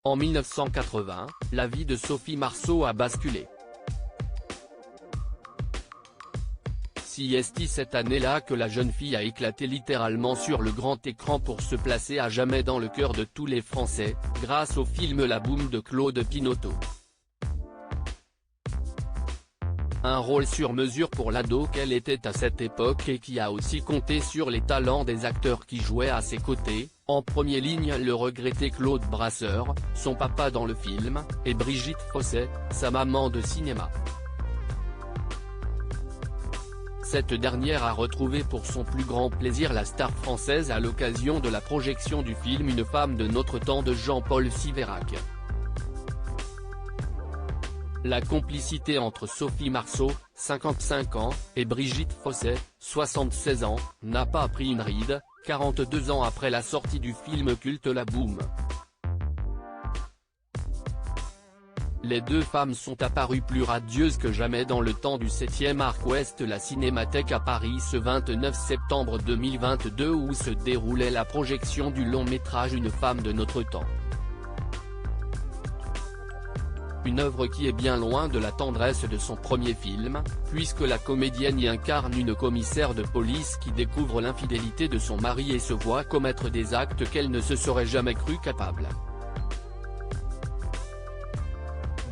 En 1980, la vie de Sophie Marceau a basculé. Si est cette année-là que la jeune fille a éclaté littéralement sur le grand écran pour se placer à jamais dans le cœur de tous les Français, grâce au film La Boum de Claude Pinoteau. Un rôle sur mesure pour l'ado qu'elle était à cette époque et qui a aussi compté sur les talents des acteurs qui jouaient à ses côtés, en première ligne le regretté Claude Brasseur, son papa dans le film, et Brigitte Fossey, sa maman de cinéma. Cette dernière a retrouvé pour son plus grand plaisir la star française à l'occasion de la projection du film Une femme de notre temps de Jean-Paul Siverac. La complicité entre Sophie Marceau, 55 ans, et Brigitte Fossey, 76 ans, n'a pas pris une ride, 42 ans après la sortie du film culte La Boum. Les deux femmes sont apparues plus radieuses que jamais dans le temps du 7e Arc Ouest la Cinémathèque à Paris ce 29 septembre 2022 où se déroulait la projection du long-métrage Une femme de notre temps. Une œuvre qui est bien loin de la tendresse de son premier film, puisque la comédienne y incarne une commissaire de police qui découvre l'infidélité de son mari et se voit commettre des actes qu'elle ne se serait jamais crue capable.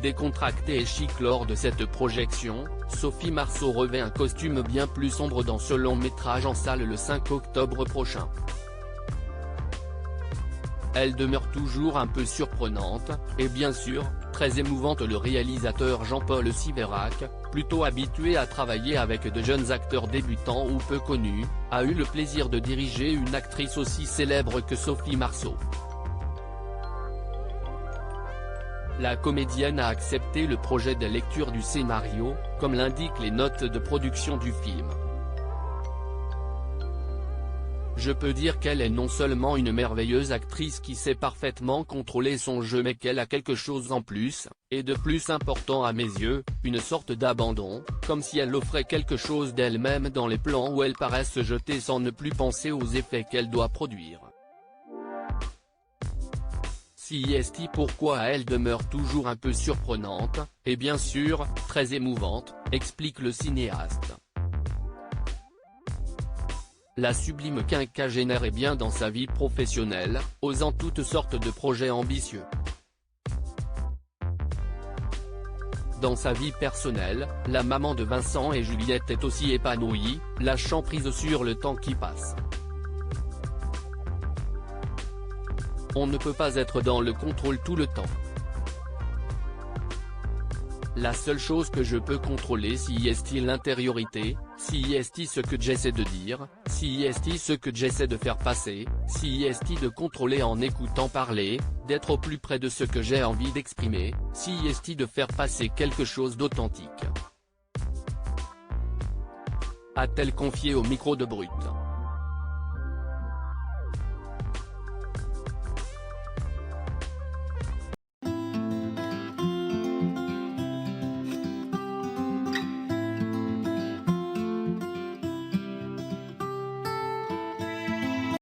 Décontractée et chic lors de cette projection, Sophie Marceau revêt un costume bien plus sombre dans ce long-métrage en salle le 5 octobre prochain. Elle demeure toujours un peu surprenante, et bien sûr, très émouvante. Le réalisateur Jean-Paul Siverac, plutôt habitué à travailler avec de jeunes acteurs débutants ou peu connus, a eu le plaisir de diriger une actrice aussi célèbre que Sophie Marceau. La comédienne a accepté le projet de lecture du scénario, comme l'indiquent les notes de production du film. Je peux dire qu'elle est non seulement une merveilleuse actrice qui sait parfaitement contrôler son jeu mais qu'elle a quelque chose en plus, et de plus important à mes yeux, une sorte d'abandon, comme si elle offrait quelque chose d'elle-même dans les plans où elle paraît se jeter sans ne plus penser aux effets qu'elle doit produire. Si est pourquoi elle demeure toujours un peu surprenante, et bien sûr, très émouvante, explique le cinéaste. La sublime quinquagénaire est bien dans sa vie professionnelle, osant toutes sortes de projets ambitieux. Dans sa vie personnelle, la maman de Vincent et Juliette est aussi épanouie, lâchant prise sur le temps qui passe. On ne peut pas être dans le contrôle tout le temps. La seule chose que je peux contrôler si est l'intériorité, si est ce que j'essaie de dire, si est ce que j'essaie de faire passer, si est de contrôler en écoutant parler, d'être au plus près de ce que j'ai envie d'exprimer, si est de faire passer quelque chose d'authentique. A-t-elle confié au micro de Brut.